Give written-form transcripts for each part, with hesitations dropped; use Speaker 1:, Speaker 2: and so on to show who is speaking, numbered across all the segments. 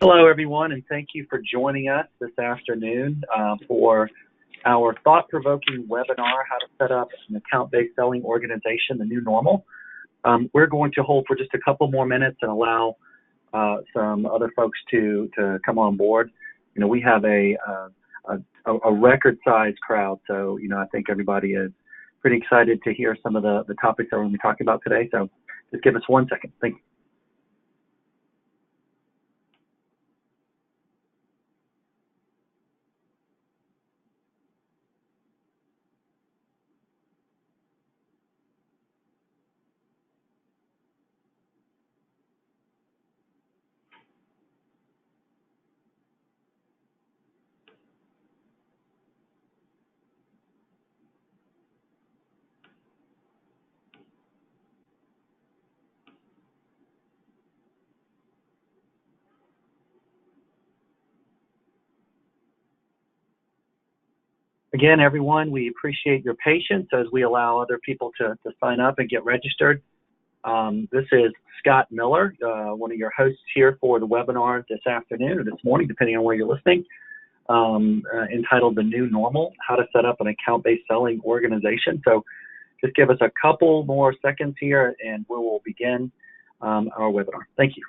Speaker 1: Hello, everyone, and thank you for joining us this afternoon for our thought-provoking webinar, How to Set Up an Account-Based Selling Organization, the New Normal. We're going to hold for just a couple more minutes and allow some other folks to come on board. You know, we have a record-sized crowd, so, you know, I think everybody is pretty excited to hear some of the topics that we're going to be talking about today. So just give us 1 second. Thank you. Again, everyone, we appreciate your patience as we allow other people to sign up and get registered. This is Scott Miller, one of your hosts here for the webinar this afternoon or this morning, depending on where you're listening, entitled The New Normal, How to Set Up an Account-Based Selling Organization. So just give us a couple more seconds here and we will begin our webinar. Thank you.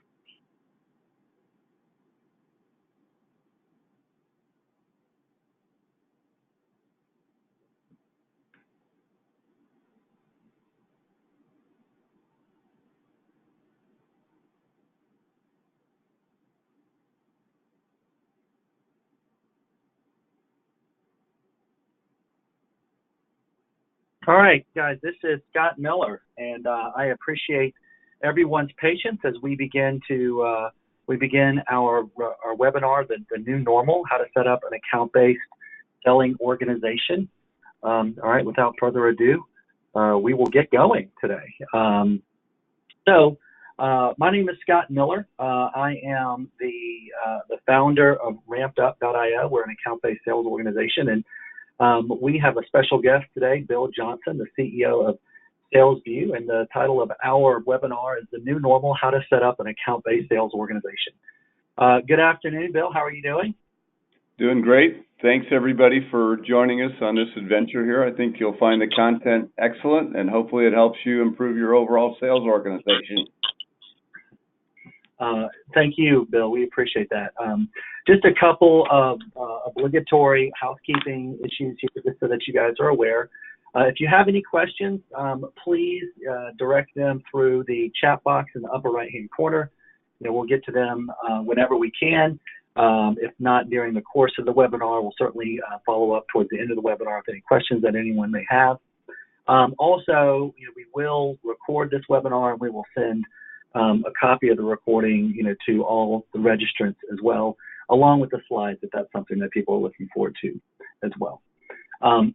Speaker 1: All right, guys, this is Scott Miller, and I appreciate everyone's patience as we begin our webinar, the New Normal, How to Set Up an Account-Based Selling Organization. All right, without further ado, we will get going today. My name is Scott Miller. I am the founder of RampedUp.io. We're an account-based sales organization, and we have a special guest today, Bill Johnson, the CEO of Salesvue, and the title of our webinar is The New Normal, How to Set Up an Account-Based Sales Organization. Good afternoon, Bill. How are you doing?
Speaker 2: Doing great. Thanks, everybody, for joining us on this adventure here. I think you'll find the content excellent, and hopefully it helps you improve your overall sales organization.
Speaker 1: Thank you, Bill. We appreciate that. Just a couple of obligatory housekeeping issues here, just so that you guys are aware. If you have any questions, please direct them through the chat box in the upper right-hand corner. You know, we'll get to them whenever we can. If not during the course of the webinar, we'll certainly follow up towards the end of the webinar with any questions that anyone may have. Also, you know, we will record this webinar and we will send a copy of the recording, you know, to all the registrants as well, along with the slides, if that's something that people are looking forward to as well.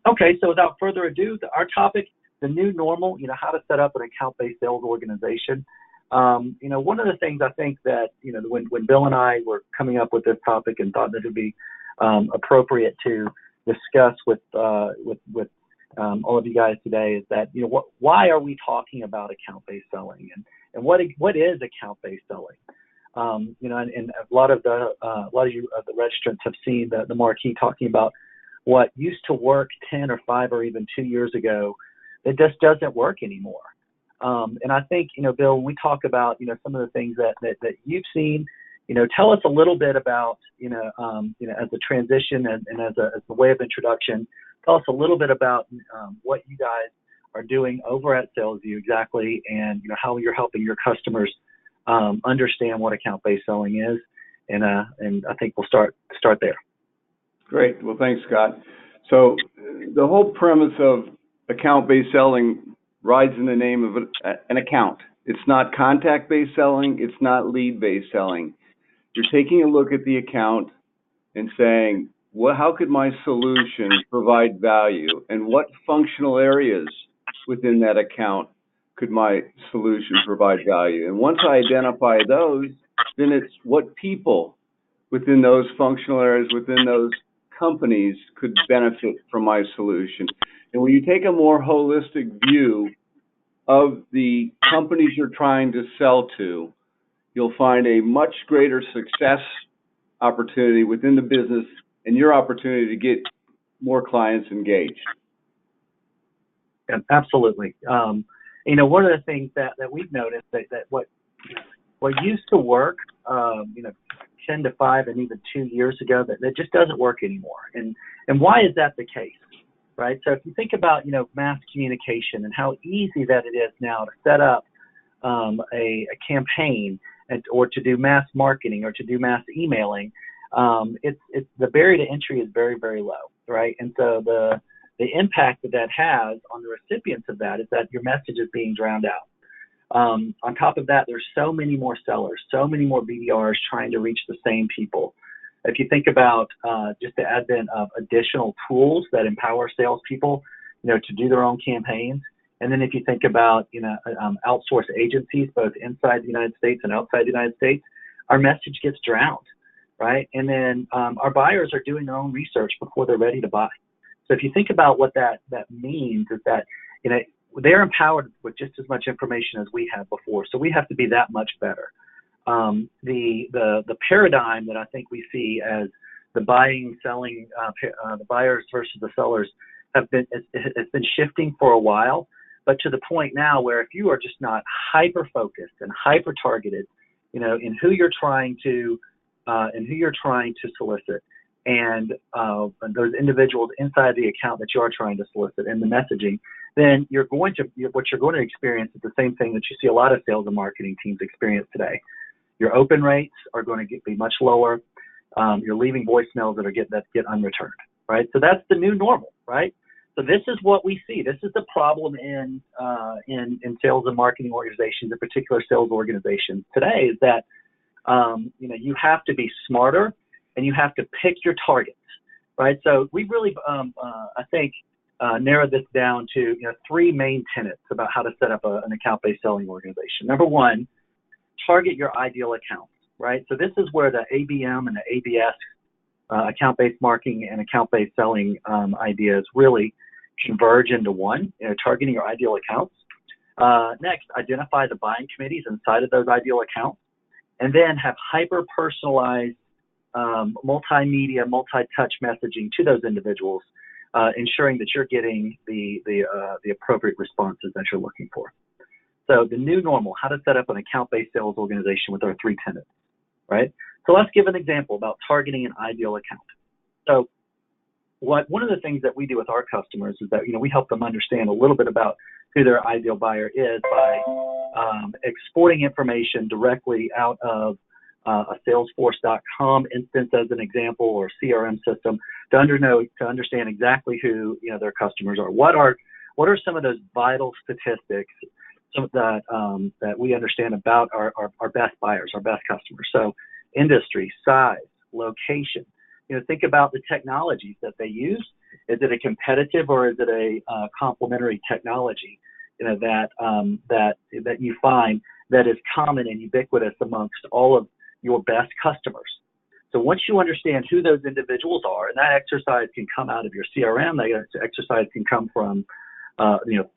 Speaker 1: Okay, so without further ado, our topic, the new normal, you know, how to set up an account-based sales organization. You know, one of the things I think that, you know, when Bill and I were coming up with this topic and thought that it would be appropriate to discuss with all of you guys today is that, you know, why are we talking about account-based selling, and what is account-based selling? You know, and a lot of the registrants have seen the marquee talking about what used to work 10 or 5 or even 2 years ago. It just doesn't work anymore. And I think, you know, Bill, when we talk about, you know, some of the things that you've seen, you know, tell us a little bit about, you know, as a transition and as a way of introduction, tell us a little bit about what you guys are doing over at Salesvue exactly, and, you know, how you're helping your customers understand what account-based selling is. And I think we'll start there.
Speaker 2: Great. Well, thanks, Scott. So the whole premise of account-based selling rides in the name of an account. It's not contact-based selling. It's not lead-based selling. You're taking a look at the account and saying, how could my solution provide value, and what functional areas within that account could my solution provide value? And once I identify those, then it's what people within those functional areas, within those companies could benefit from my solution. And when you take a more holistic view of the companies you're trying to sell to, you'll find a much greater success opportunity within the business and your opportunity to get more clients engaged.
Speaker 1: Yeah, absolutely. One of the things that we've noticed that what used to work, 10 to 5 and even 2 years ago, that just doesn't work anymore. And why is that the case, right? So if you think about, mass communication and how easy that it is now to set up a campaign or to do mass marketing or to do mass emailing, it's the barrier to entry is very, very low, right? And so the impact that has on the recipients of that is that your message is being drowned out. On top of that, there's so many more sellers, so many more BDRs trying to reach the same people. If you think about just the advent of additional tools that empower salespeople, to do their own campaigns, and then if you think about, outsourced agencies, both inside the United States and outside the United States, our message gets drowned, right? And then our buyers are doing their own research before they're ready to buy. So if you think about what that means is that, they're empowered with just as much information as we have before. So we have to be that much better. The paradigm that I think we see as the buying, selling, the buyers versus the sellers has been shifting for a while, but to the point now where if you are just not hyper focused and hyper targeted, in who you're trying to solicit, and those individuals inside the account that you are trying to solicit and the messaging, then what you're going to experience is the same thing that you see a lot of sales and marketing teams experience today. Your open rates are going to be much lower. You're leaving voicemails that get unreturned, right? So that's the new normal, right? So this is what we see. This is the problem in sales and marketing organizations, in particular sales organizations today, is that you have to be smarter and you have to pick your targets, right? So we really, I think, narrowed this down to 3 main tenets about how to set up an account-based selling organization. Number 1, target your ideal accounts, right? So this is where the ABM and the ABS, account-based marketing and account-based selling ideas really converge into one, targeting your ideal accounts. Next, identify the buying committees inside of those ideal accounts, and then have hyper-personalized multimedia, multi-touch messaging to those individuals, ensuring that you're getting the appropriate responses that you're looking for. So the new normal, how to set up an account-based sales organization with our 3 tenets, right? So let's give an example about targeting an ideal account. So one of the things that we do with our customers is that, we help them understand a little bit about who their ideal buyer is by exporting information directly out of a Salesforce.com instance as an example, or CRM system to understand exactly who their customers are. What are some of those vital statistics that we understand about our best buyers, our best customers? So industry, size, location. Think about the technologies that they use. Is it a competitive or is it a complementary technology that you find that is common and ubiquitous amongst all of your best customers? So once you understand who those individuals are, and that exercise can come out of your CRM, that exercise can come from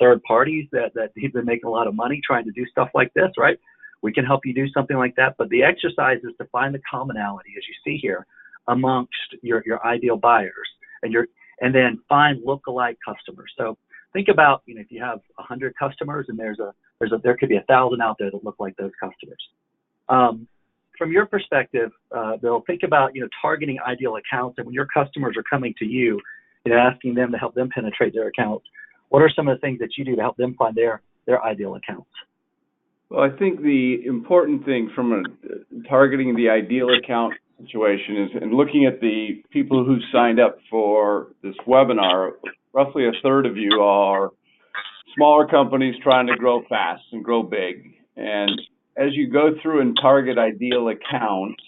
Speaker 1: third parties that have been making a lot of money trying to do stuff like this, right? We can help you do something like that, but the exercise is to find the commonality, as you see here, amongst your ideal buyers, and then find lookalike customers. So think about, if you have 100 customers and there could be 1,000 out there that look like those customers. From your perspective, Bill, think about, targeting ideal accounts, and when your customers are coming to you, asking them to help them penetrate their accounts, what are some of the things that you do to help them find their ideal accounts?
Speaker 2: Well, I think the important thing from targeting the ideal account situation is, and looking at the people who signed up for this webinar, roughly a third of you are smaller companies trying to grow fast and grow big. And as you go through and target ideal accounts,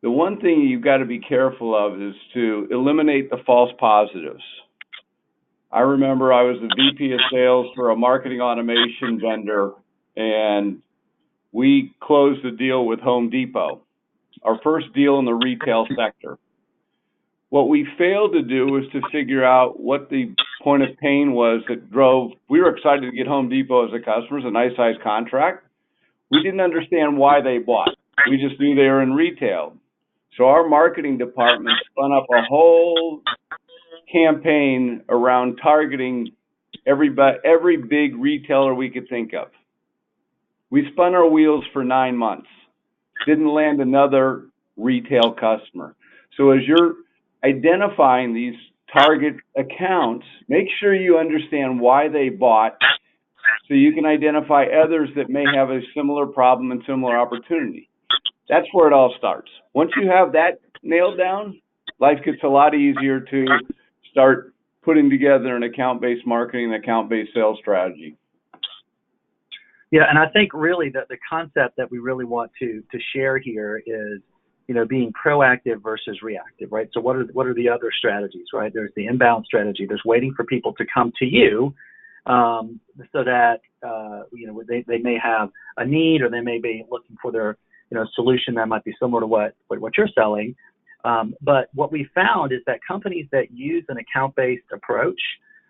Speaker 2: the one thing you've got to be careful of is to eliminate the false positives. I remember I was the VP of sales for a marketing automation vendor, and we closed a deal with Home Depot, our first deal in the retail sector. What we failed to do was to figure out what the point of pain was that drove. We were excited to get Home Depot as a customer, it's a nice size contract. We didn't understand why they bought. We just knew they were in retail. So our marketing department spun up a whole campaign around targeting every big retailer we could think of. We spun our wheels for 9 months, didn't land another retail customer. So as you're identifying these target accounts, make sure you understand why they bought so you can identify others that may have a similar problem and similar opportunity. That's where it all starts. Once you have that nailed down, life gets a lot easier to start putting together an account-based marketing, account-based sales strategy.
Speaker 1: Yeah, and I think really that the concept that we really want to share here is, being proactive versus reactive, right? So what are the other strategies, right? There's the inbound strategy. There's waiting for people to come to you, so that they may have a need, or they may be looking for their solution that might be similar to what you're selling. But what we found is that companies that use an account-based approach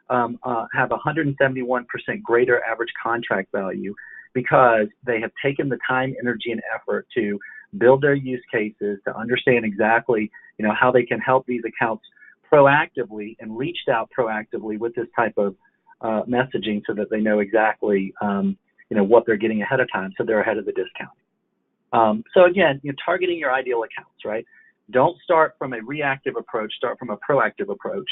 Speaker 1: have 171% greater average contract value, because they have taken the time, energy, and effort to build their use cases, to understand exactly how they can help these accounts proactively, and reached out proactively with this type of messaging, so that they know exactly what they're getting ahead of time, so they're ahead of the discount. So again, targeting your ideal accounts, right? Don't start from a reactive approach, start from a proactive approach.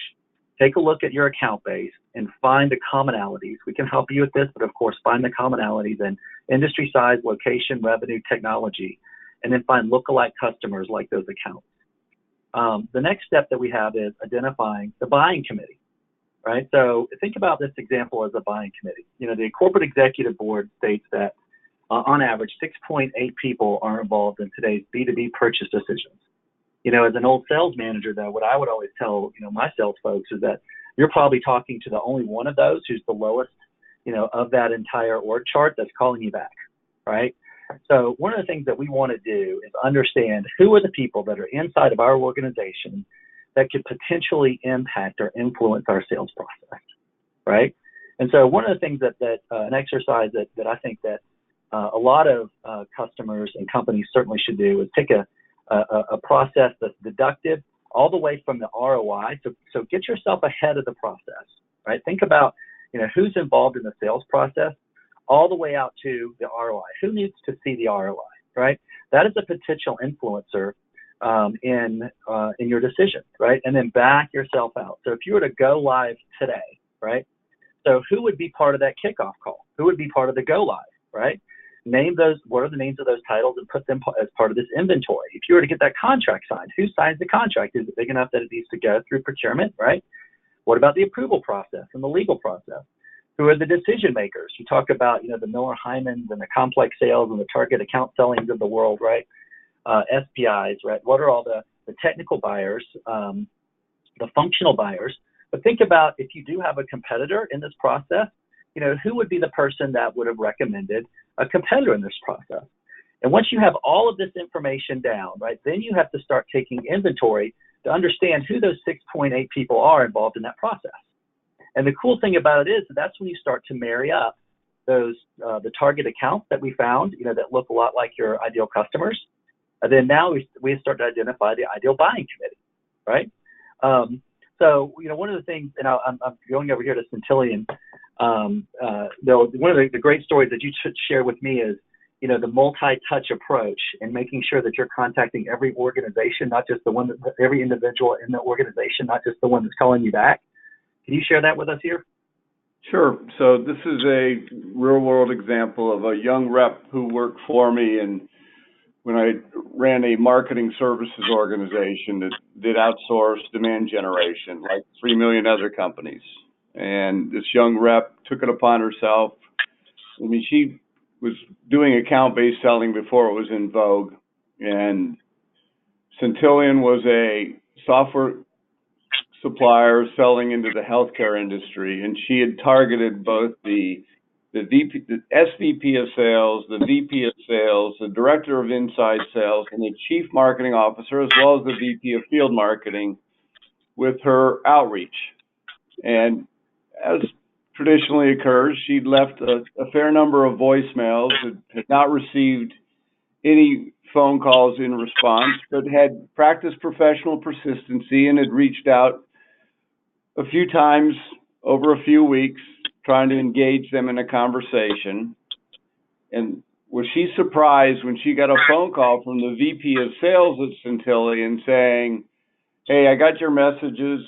Speaker 1: Take a look at your account base and find the commonalities. We can help you with this, but of course, find the commonalities in industry size, location, revenue, technology, and then find lookalike customers like those accounts. The next step that we have is identifying the buying committee, right? So think about this example as a buying committee. The corporate executive board states that on average, 6.8 people are involved in today's B2B purchase decisions. As an old sales manager, though, what I would always tell, my sales folks is that you're probably talking to the only one of those who's the lowest, of that entire org chart that's calling you back, right? So one of the things that we want to do is understand who are the people that are inside of our organization that could potentially impact or influence our sales process, right? And so one of the things that an exercise that I think that a lot of customers and companies certainly should do is take a process that's deductive all the way from the ROI. So get yourself ahead of the process, right? Think about, who's involved in the sales process all the way out to the ROI. Who needs to see the ROI, right? That is a potential influencer in your decision, right? And then back yourself out. So if you were to go live today, right? So who would be part of that kickoff call? Who would be part of the go live, right? Name those, what are the names of those titles, and put them as part of this inventory. If you were to get that contract signed, who signs the contract? Is it big enough that it needs to go through procurement, right? What about the approval process and the legal process? Who are the decision makers? You talk about, the Miller Hymans and the complex sales and the target account sellings of the world, right? SPIs, right? What are all the technical buyers, the functional buyers? But think about, if you do have a competitor in this process, who would be the person that would have recommended a competitor in this process? And once you have all of this information down, right, then you have to start taking inventory to understand who those 6.8 people are involved in that process. And the cool thing about it is that's when you start to marry up those the target accounts that we found, that look a lot like your ideal customers. And then now we start to identify the ideal buying committee, right? So, one of the things, and I'm going over here to Centillion. One of the great stories that you should share with me is, the multi-touch approach, and making sure that you're contacting every organization, not just the one every individual in the organization, not just the one that's calling you back. Can you share that with us here?
Speaker 2: Sure. So this is a real-world example of a young rep who worked for me, and when I ran a marketing services organization that did outsource demand generation, like 3 million other companies. And this young rep took it upon herself. I mean, she was doing account-based selling before it was in vogue. And Centillion was a software supplier selling into the healthcare industry. And she had targeted both the SVP of sales, the VP of sales, the director of inside sales, and the chief marketing officer, as well as the VP of field marketing, with her outreach. And as traditionally occurs, she'd left a fair number of voicemails, had not received any phone calls in response, but had practiced professional persistency and had reached out a few times over a few weeks, trying to engage them in a conversation. And was she surprised when she got a phone call from the VP of Sales at Centillion saying, "Hey, I got your messages,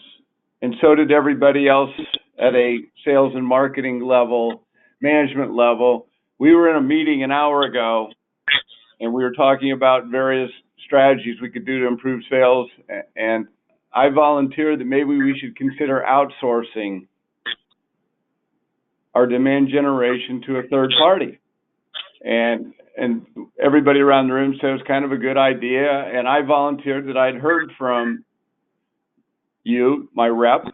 Speaker 2: and so did everybody else at a sales and marketing level, management level. We were in a meeting an hour ago, and we were talking about various strategies we could do to improve sales, and I volunteered that maybe we should consider outsourcing our demand generation to a third party." And everybody around the room said it was kind of a good idea, and I volunteered that I'd heard from you, my rep,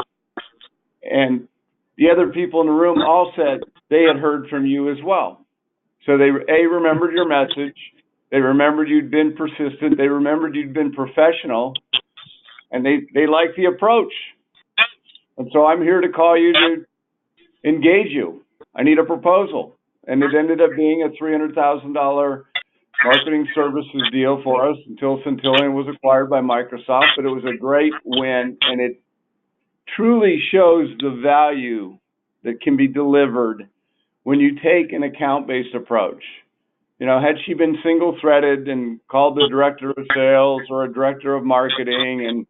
Speaker 2: and the other people in the room all said they had heard from you as well. So they, remembered your message, they remembered you'd been persistent, they remembered you'd been professional, and they liked the approach. And so I'm here to call you to engage you. I need a proposal. And it ended up being a $300,000 marketing services deal for us until Centillion was acquired by Microsoft. But it was a great win, and it truly shows the value that can be delivered when you take an account-based approach. You know, had she been single-threaded and called the director of sales or a director of marketing and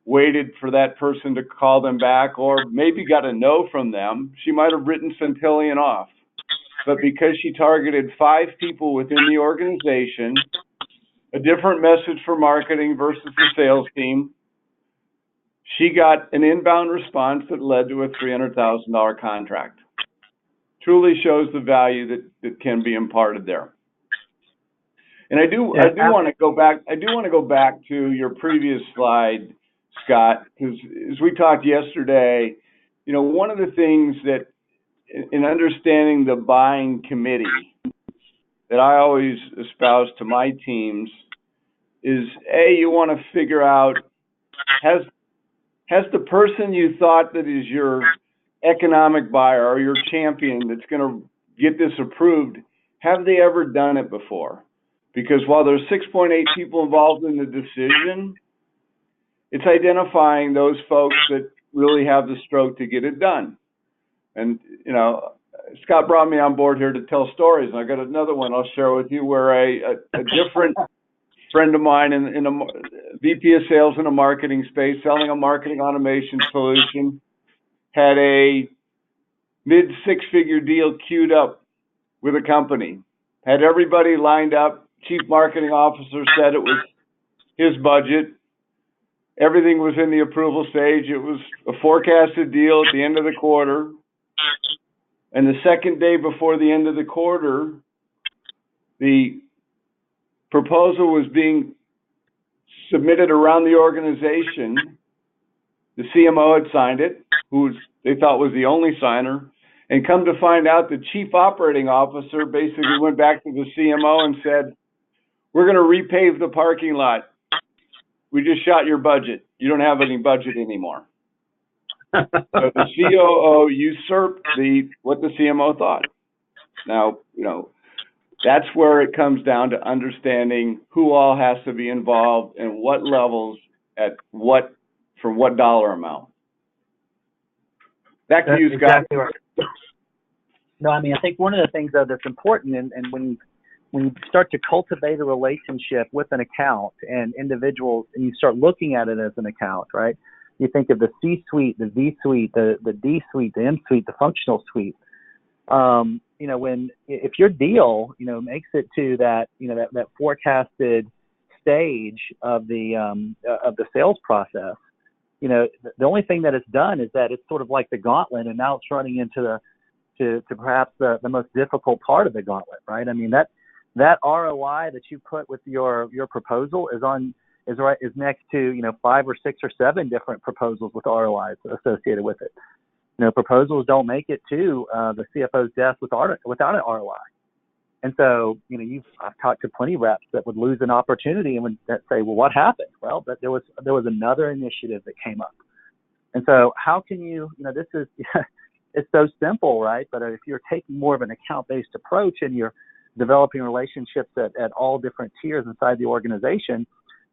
Speaker 2: waited for that person to call them back, or maybe got a no from them, she might have written Centillion off. But because she targeted 5 people within the organization, a different message for marketing versus the sales team, she got an inbound response that led to a $300,000 contract. Truly shows the value that can be imparted there. And I do want to go back. I do want to go back to your previous slide, Scott, because as we talked yesterday, you know, one of the things that in understanding the buying committee that I always espouse to my teams is, you want to figure out, has the person you thought that is your economic buyer or your champion that's going to get this approved, have they ever done it before? Because while there's 6.8 people involved in the decision, it's identifying those folks that really have the stroke to get it done. And, you know, Scott brought me on board here to tell stories, and I got another one I'll share with you where a different friend of mine in a VP of sales in a marketing space, selling a marketing automation solution, had a mid-6-figure deal queued up with a company, had everybody lined up. Chief marketing officer said it was his budget. Everything was in the approval stage. It was a forecasted deal at the end of the quarter. And the second day before the end of the quarter, the proposal was being submitted around the organization. The CMO had signed it, who they thought was the only signer. And come to find out, the chief operating officer basically went back to the CMO and said, "We're going to repave the parking lot. We just shot your budget. You don't have any budget anymore." So the COO usurped what the CMO thought. Now, you know, that's where it comes down to understanding who all has to be involved and what levels at what, for what dollar amount. Back to you, Scott.
Speaker 1: Exactly right. No, I mean, I think one of the things, though, that's important, and when you start to cultivate a relationship with an account and individuals, and you start looking at it as an account, right? You think of the C-suite, the V-suite, the D-suite, the M-suite, the functional suite. You know, if your deal, you know, makes it to that, you know, that forecasted stage of the sales process, you know, the only thing that it's done is that it's sort of like the gauntlet, and now it's running into to perhaps the most difficult part of the gauntlet, right? I mean, that ROI that you put with your proposal is next to, you know, 5 or 6 or 7 different proposals with ROIs associated with it. You know, proposals don't make it to the CFO's desk without an ROI. And so, you know, I've talked to plenty of reps that would lose an opportunity and would say, well, what happened? Well, that there was another initiative that came up. And so how can you know, this is, it's so simple, right? But if you're taking more of an account-based approach and you're developing relationships at all different tiers inside the organization,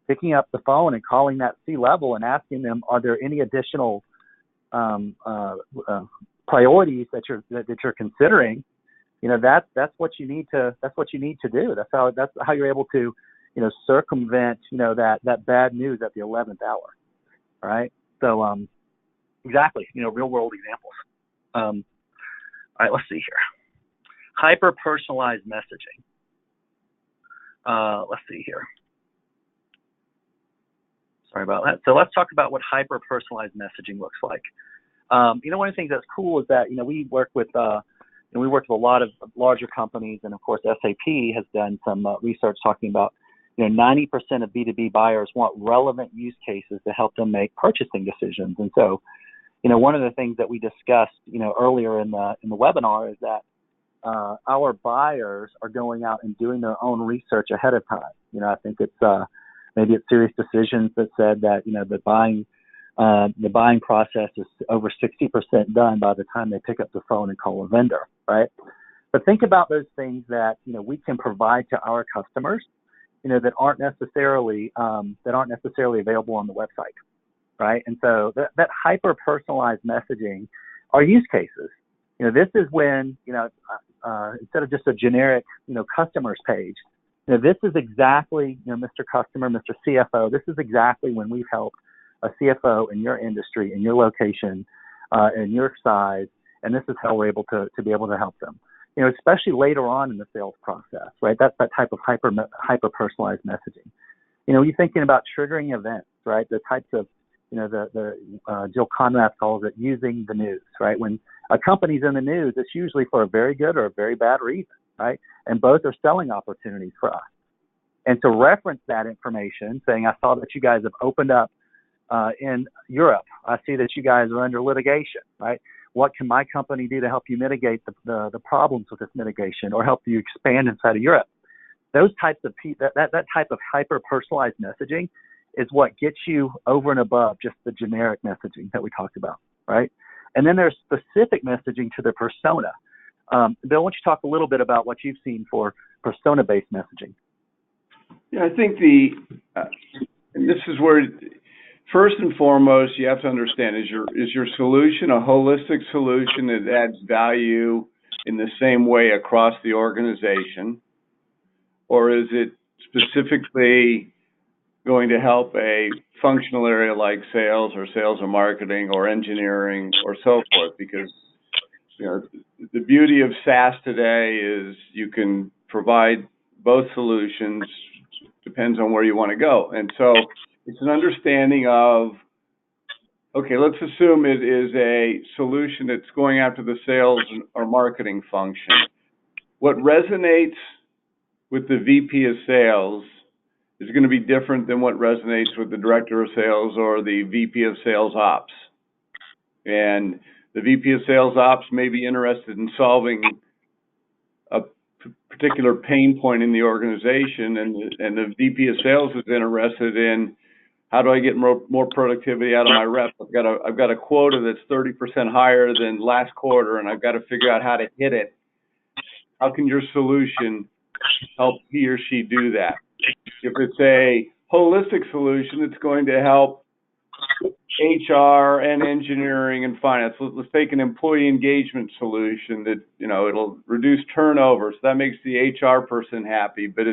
Speaker 1: picking up the phone and calling that C-level and asking them, are there any additional priorities that you're considering? That's what you need to do. That's how you're able to circumvent that bad news at the 11th hour. All right. So exactly, real world examples. All right, let's see here. Hyper personalized messaging. Let's see here. Sorry about that. So let's talk about what hyper personalized messaging looks like. One of the things that's cool is that we work with a lot of larger companies, and of course SAP has done some research talking about 90% of B2B buyers want relevant use cases to help them make purchasing decisions. And so, one of the things that we discussed, earlier in the webinar is that our buyers are going out and doing their own research ahead of time. I think it's maybe it's Serious Decisions that said that the buying process is over 60% done by the time they pick up the phone and call a vendor, right? But think about those things that we can provide to our customers, that aren't necessarily available on the website, right? And so that hyper personalized messaging are use cases. This is when instead of just a generic customers page, this is exactly Mr. Customer, Mr. CFO. This is exactly when we've helped a CFO in your industry, in your location, in your size, and this is how we're able to be able to help them. Especially later on in the sales process, right? That's that type of hyper personalized messaging. You're thinking about triggering events, right? The types of, the Jill Conrad calls it using the news, right? When a company's in the news, it's usually for a very good or a very bad reason, right? And both are selling opportunities for us. And to reference that information, saying, I saw that you guys have opened up in Europe. I see that you guys are under litigation, right? What can my company do to help you mitigate the problems with this mitigation or help you expand inside of Europe? Those types of that type of hyper personalized messaging is what gets you over and above just the generic messaging that we talked about, right? And then there's specific messaging to the persona. Bill, why don't you talk a little bit about what you've seen for persona-based messaging?
Speaker 2: Yeah, I think and this is where, first and foremost, you have to understand, is your solution a holistic solution that adds value in the same way across the organization? Or is it specifically going to help a functional area like sales or marketing or engineering or so forth? Because the beauty of SaaS today is you can provide both solutions, depends on where you want to go. And so it's an understanding of, okay, let's assume it is a solution that's going after the sales or marketing function. What resonates with the VP of sales is going to be different than what resonates with the director of sales or the VP of sales ops. And the VP of sales ops may be interested in solving a particular pain point in the organization, and the VP of sales is interested in, how do I get more productivity out of my rep? I've got a quota that's 30% higher than last quarter, and I've got to figure out how to hit it. How can your solution help he or she do that? If it's a holistic solution, it's going to help HR and engineering and finance. Let's take an employee engagement solution that, it'll reduce turnover. So that makes the HR person happy, but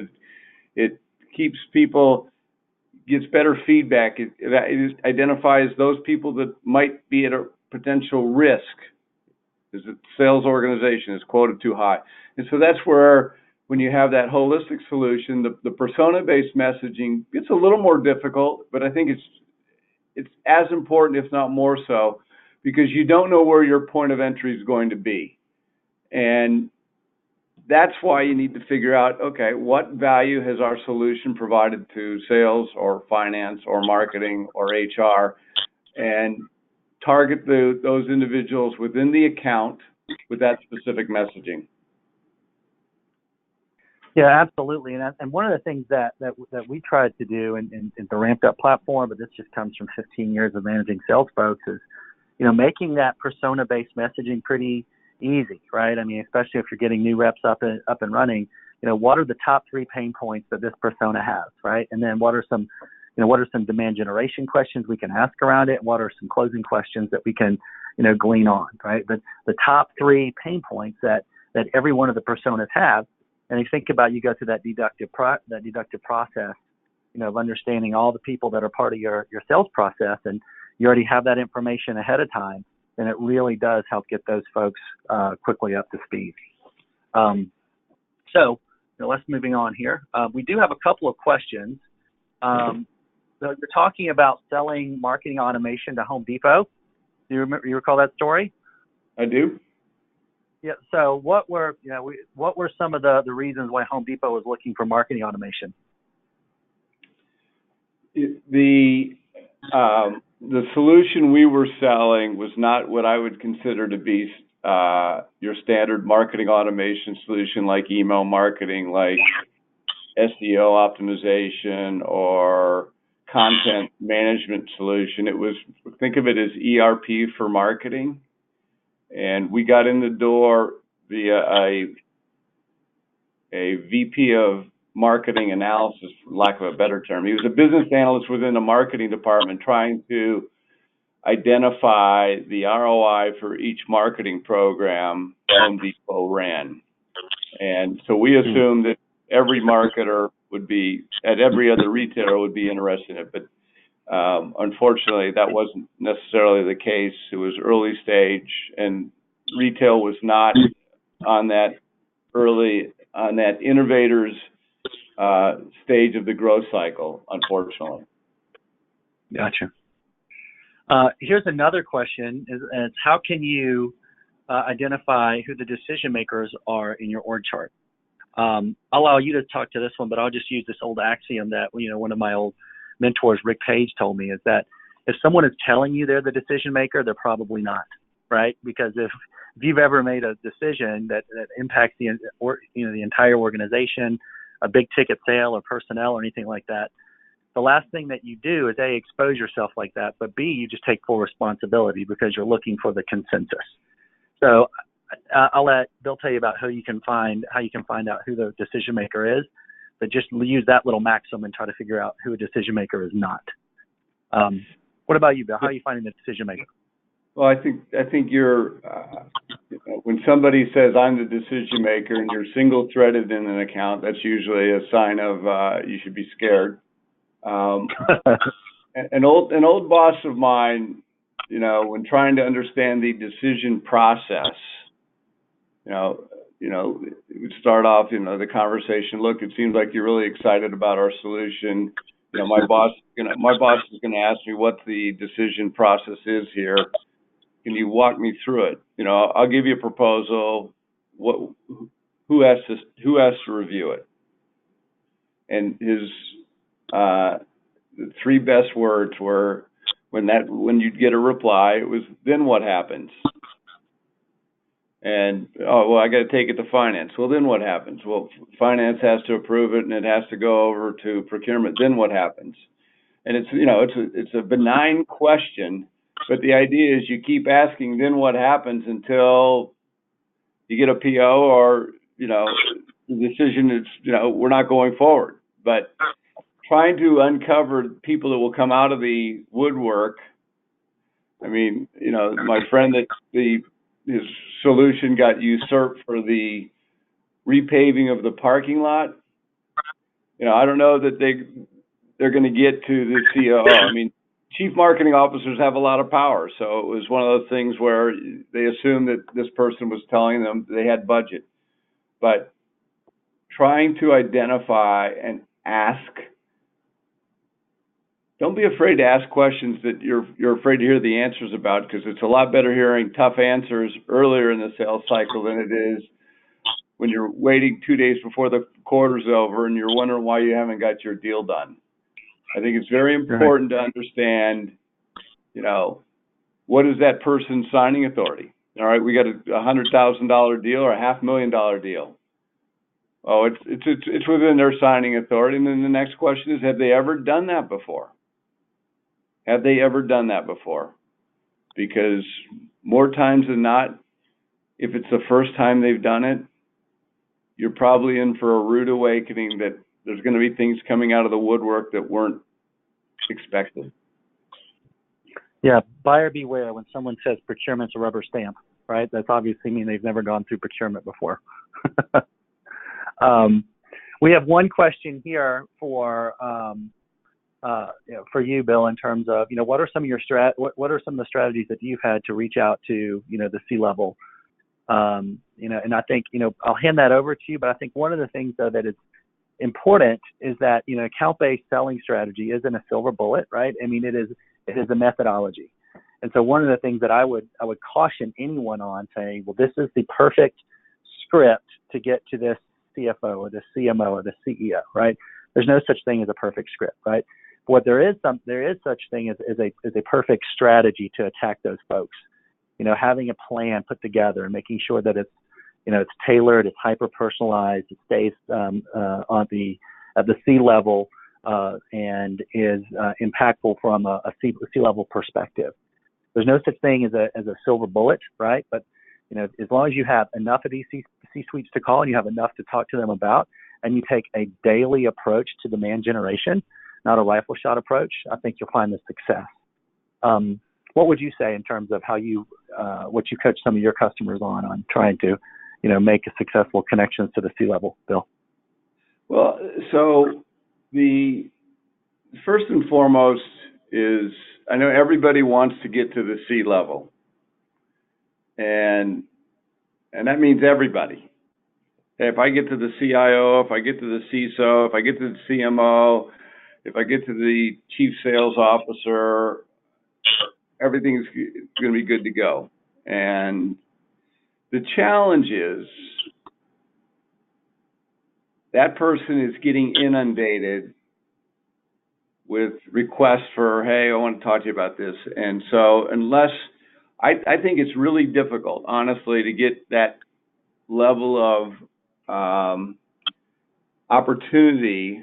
Speaker 2: it keeps people, gets better feedback. It identifies those people that might be at a potential risk. Is the sales organization is quoted too high? And so that's where, when you have that holistic solution, the persona-based messaging gets a little more difficult, but I think it's as important, if not more so, because you don't know where your point of entry is going to be. And that's why you need to figure out, okay, what value has our solution provided to sales or finance or marketing or HR, and target those individuals within the account with that specific messaging.
Speaker 1: Yeah, absolutely. And one of the things that we tried to do in the RampedUp platform, but this just comes from 15 years of managing sales folks, is making that persona-based messaging pretty easy, right? I mean, especially if you're getting new reps up and running, what are the top 3 pain points that this persona has, right? And then what are some demand generation questions we can ask around it? What are some closing questions that we can, glean on, right? But the top 3 pain points that every one of the personas have, and you think about, you go through that deductive process, of understanding all the people that are part of your sales process, and you already have that information ahead of time, then it really does help get those folks quickly up to speed. So let's moving on here. We do have a couple of questions. So you're talking about selling marketing automation to Home Depot. Do you recall that story?
Speaker 2: I do.
Speaker 1: Yeah. So what were some of the reasons why Home Depot was looking for marketing automation?
Speaker 2: The solution we were selling was not what I would consider to be your standard marketing automation solution, like email marketing, like SEO optimization, or content management solution. It was, think of it as ERP for marketing. And we got in the door via a VP of marketing analysis, for lack of a better term. He was a business analyst within the marketing department trying to identify the ROI for each marketing program Home Depot ran. And so we assumed that every marketer would be, at every other retailer would be interested in it. But unfortunately, that wasn't necessarily the case. It was early stage, and retail was not on that innovator's stage of the growth cycle, unfortunately.
Speaker 1: Gotcha. Here's another question: is how can you identify who the decision makers are in your org chart? I'll allow you to talk to this one, but I'll just use this old axiom that one of my old mentors, Rick Page, told me, is that if someone is telling you they're the decision maker, they're probably not, right? Because if you've ever made a decision that impacts the entire organization, a big ticket sale or personnel or anything like that, the last thing that you do is A, expose yourself like that, but B, you just take full responsibility because you're looking for the consensus. So I'll let Bill tell you about how you can find out who the decision maker is, but just use that little maxim and try to figure out who a decision maker is not. What about you, Bill? How are you finding the decision maker?
Speaker 2: Well, I think you're when somebody says I'm the decision maker and you're single threaded in an account, that's usually a sign of you should be scared. An old boss of mine, when trying to understand the decision process, it would start off, the conversation. Look, it seems like you're really excited about our solution. My boss is going to ask me what the decision process is here. Can you walk me through it? I'll give you a proposal. Who has to review it? And his the 3 best words were, when you'd get a reply, it was, then what happens? And, I got to take it to finance. Well, then what happens? Well, finance has to approve it, and it has to go over to procurement. Then what happens? And it's a benign question, but the idea is you keep asking, then what happens, until you get a PO or, the decision is, we're not going forward. But trying to uncover people that will come out of the woodwork. I mean, my friend that his solution got usurped for the repaving of the parking lot. I don't know that they're going to get to the COO. I mean, chief marketing officers have a lot of power, so it was one of those things where they assumed that this person was telling them they had budget. But trying to identify and ask. Don't be afraid to ask questions that you're afraid to hear the answers about, because it's a lot better hearing tough answers earlier in the sales cycle than it is when you're waiting 2 days before the quarter's over and you're wondering why you haven't got your deal done. I think it's very important to understand, what is that person's signing authority? All right, we got a $100,000 deal or a $500,000 deal. Oh, it's within their signing authority. And then the next question is, have they ever done that before? Have they ever done that before? Because more times than not, if it's the first time they've done it, you're probably in for a rude awakening that there's going to be things coming out of the woodwork that weren't expected.
Speaker 1: Yeah, buyer beware when someone says procurement's a rubber stamp, right? That's obviously mean they've never gone through procurement before. We have one question here for you, Bill, in terms of, what are some of your what are some of the strategies that you've had to reach out to, the C-level? And I think, I'll hand that over to you, but I think one of the things, though, that is important is that, account-based selling strategy isn't a silver bullet, right? I mean, it is a methodology. And so one of the things that I would caution anyone on, saying, well, this is the perfect script to get to this CFO or the CMO or the CEO, right? There's no such thing as a perfect script, right? But what there is such thing as a perfect strategy to attack those folks. Having a plan put together and making sure that it's tailored, it's hyper personalized, it stays at the C level and is impactful from a C level perspective. There's no such thing as a silver bullet, right? But as long as you have enough of these C-suites to call and you have enough to talk to them about, and you take a daily approach to demand generation, not a rifle shot approach, I think you'll find the success. What would you say in terms of how what you coach some of your customers on trying to, make a successful connections to the C-level, Bill?
Speaker 2: Well, so the first and foremost is, I know everybody wants to get to the C-level, and that means everybody. If I get to the CIO, if I get to the CISO, if I get to the CMO, if I get to the chief sales officer, everything's going to be good to go. And the challenge is that person is getting inundated with requests for, hey, I want to talk to you about this. And so I think it's really difficult, honestly, to get that level of opportunity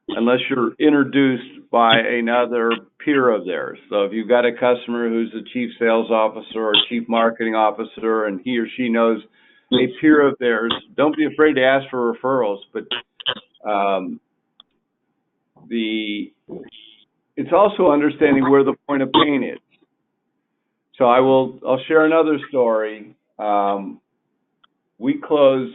Speaker 2: unless you're introduced by another peer of theirs. So if you've got a customer who's a chief sales officer or chief marketing officer and he or she knows a peer of theirs, don't be afraid to ask for referrals. But it's also understanding where the point of pain is. So I'll share another story. We closed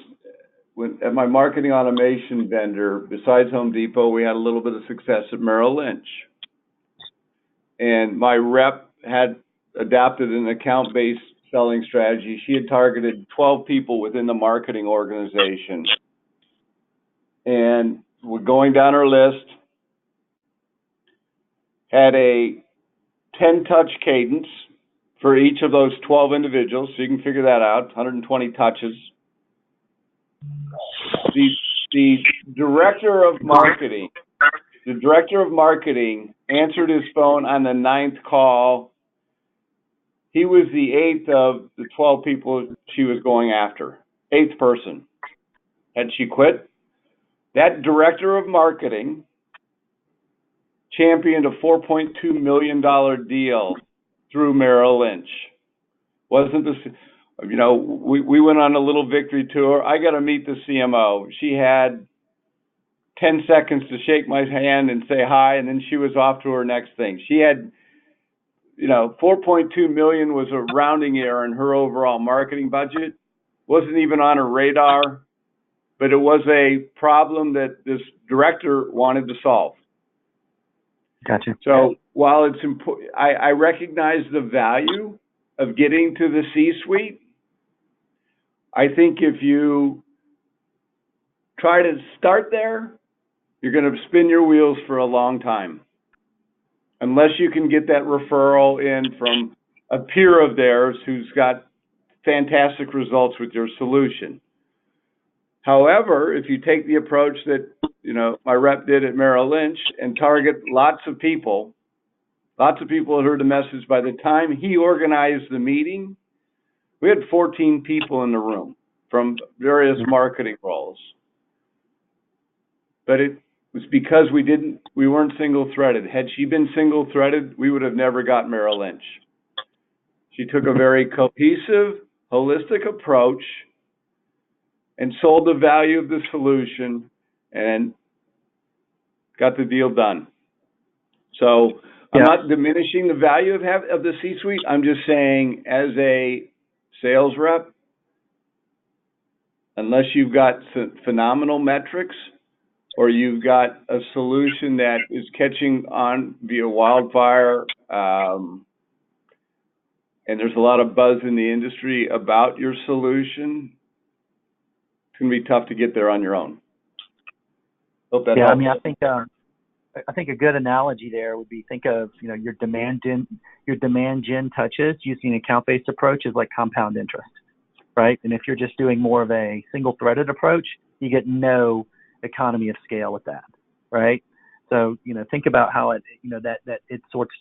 Speaker 2: at my marketing automation vendor. Besides Home Depot, we had a little bit of success at Merrill Lynch. And my rep had adapted an account-based selling strategy. She had targeted 12 people within the marketing organization. And we're going down her list, had a 10-touch cadence for each of those 12 individuals, so you can figure that out, 120 touches. The director of marketing answered his phone on the 9th call. He was the 8th of the 12 people she was going after, 8th person. Had she quit? That director of marketing championed a $4.2 million deal through Merrill Lynch. Wasn't this, we went on a little victory tour. I got to meet the CMO. She had 10 seconds to shake my hand and say hi, and then she was off to her next thing. She had, 4.2 million was a rounding error in her overall marketing budget. Wasn't even on her radar, but it was a problem that this director wanted to solve.
Speaker 1: Gotcha.
Speaker 2: So while it's important, I recognize the value of getting to the C-suite. I think if you try to start there, you're going to spin your wheels for a long time, unless you can get that referral in from a peer of theirs who's got fantastic results with your solution. However, if you take the approach that, my rep did at Merrill Lynch and target lots of people had heard the message. By the time he organized the meeting, we had 14 people in the room from various marketing roles. But it was because we weren't single-threaded. Had she been single-threaded, we would have never got Merrill Lynch. She took a very cohesive, holistic approach and sold the value of the solution and got the deal done. So I'm not diminishing the value of the C-suite. I'm just saying, as a sales rep, unless you've got phenomenal metrics or you've got a solution that is catching on via wildfire, and there's a lot of buzz in the industry about your solution, it's going to be tough to get there on your own. Hope that helps.
Speaker 1: I mean, I think a good analogy there would be, think of, you know, your demand gen touches using an account-based approach is like compound interest, right? And if you're just doing more of a single-threaded approach, you get no economy of scale with that, right? So, you know, think about how it, you know, that it sorts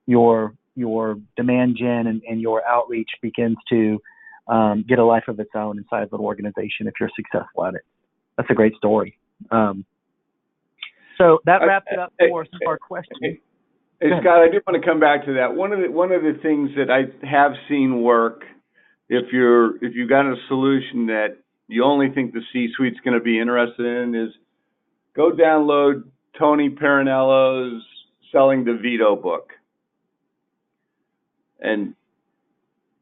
Speaker 1: your demand gen and your outreach begins to get a life of its own inside of an organization if you're successful at it. That's a great story. So that wraps it up for some of our questions.
Speaker 2: Hey, Scott, I do want to come back to that. One of the things that I have seen work, if you've got a solution that you only think the C-suite's going to be interested in, is go download Tony Parinello's Selling DeVito book. And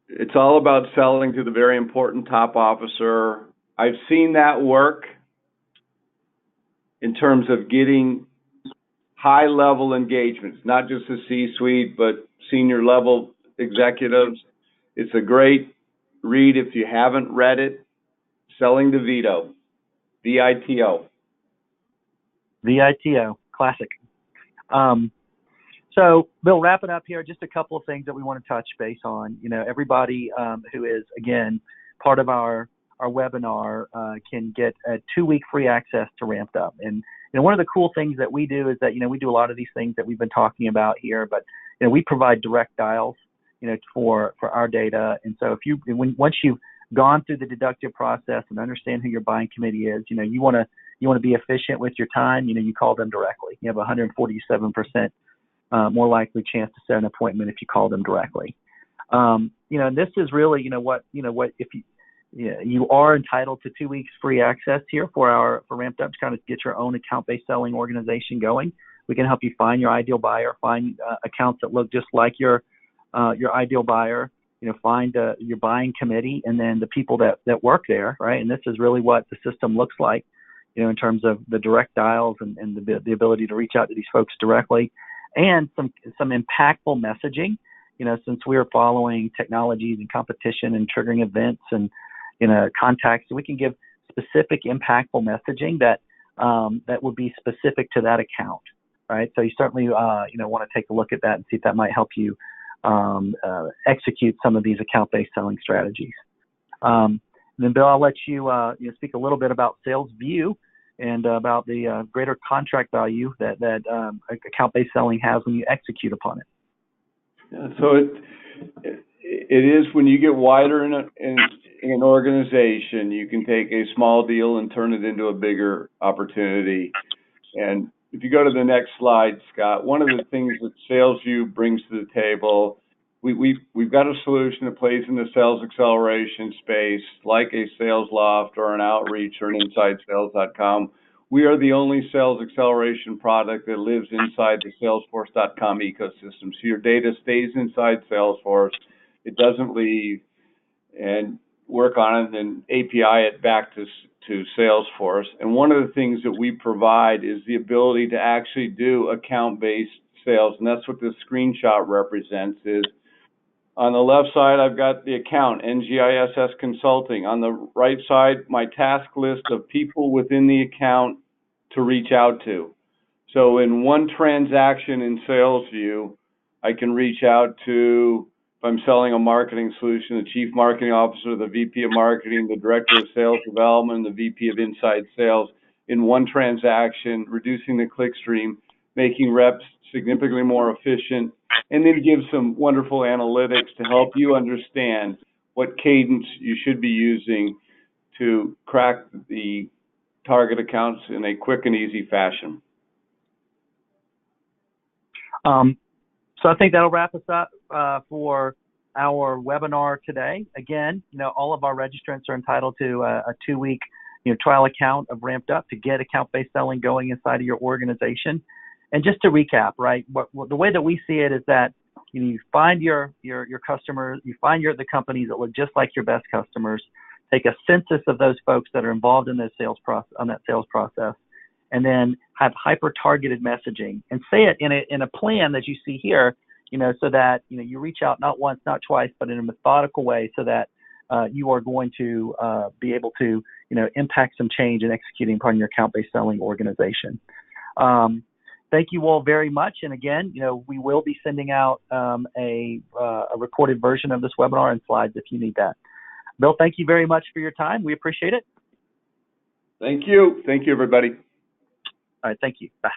Speaker 2: it's all about selling to the very important top officer. I've seen that work in terms of getting high-level engagements, not just the C-suite, but senior-level executives. It's a great read if you haven't read it. Selling DeVito, VITO.
Speaker 1: VITO, classic. So, Bill, wrap it up here. Just a couple of things that we want to touch base on. You know, everybody who is, again, part of our webinar can get a 2-week free access to RampedUp. And, you know, one of the cool things that we do is that, you know, we do a lot of these things that we've been talking about here, but, you know, we provide direct dials, you know, for our data. And so once you've gone through the deductive process and understand who your buying committee is, you know, you want to be efficient with your time, you know, you call them directly. You have 147% more likely chance to set an appointment if you call them directly. You know, and this is really, if you are entitled to 2 weeks free access here for RampedUp to kind of get your own account-based selling organization going. We can help you find your ideal buyer, find accounts that look just like your ideal buyer, you know, find your buying committee and then the people that work there, right? And this is really what the system looks like, you know, in terms of the direct dials and the ability to reach out to these folks directly, and some impactful messaging, you know, since we are following technologies and competition and triggering events and, you know, contacts, so we can give specific impactful messaging that would be specific to that account, right? So you certainly, want to take a look at that and see if that might help you execute some of these account-based selling strategies. And then, Bill, I'll let you, speak a little bit about Salesvue and about the greater contract value that account-based selling has when you execute upon it.
Speaker 2: Yeah, so it is when you get wider in an organization, you can take a small deal and turn it into a bigger opportunity. And if you go to the next slide, Scott, one of the things that Salesvue brings to the table, we've got a solution that plays in the sales acceleration space, like a Sales Loft or an Outreach or an InsideSales.com. We are the only sales acceleration product that lives inside the Salesforce.com ecosystem. So your data stays inside Salesforce. It doesn't leave, and work on it and API it back to Salesforce. And one of the things that we provide is the ability to actually do account-based sales, and that's what this screenshot represents. Is on the left side, I've got the account, NGISS Consulting. On the right side, my task list of people within the account to reach out to. So in one transaction in Salesvue, I can reach out to, if I'm selling a marketing solution, the Chief Marketing Officer, the VP of Marketing, the Director of Sales Development, the VP of Inside Sales, in one transaction, reducing the click stream, making reps significantly more efficient, and then give some wonderful analytics to help you understand what cadence you should be using to crack the target accounts in a quick and easy fashion.
Speaker 1: So I think that'll wrap us up for our webinar today. Again, all of our registrants are entitled to a 2-week trial account of RampedUp to get account-based selling going inside of your organization. And just to recap, right, the way that we see it is that you find your customers, you find the companies that look just like your best customers, take a census of those folks that are involved in those sales process, and then have hyper-targeted messaging and say it in a plan that you see here, so that you reach out not once, not twice, but in a methodical way, so that you are going to be able to impact some change in executing upon your account-based selling organization. Thank you all very much. And again, we will be sending out a recorded version of this webinar and slides if you need that. Bill, thank you very much for your time. We appreciate it.
Speaker 2: Thank you. Thank you, everybody.
Speaker 1: All right. Thank you. Bye.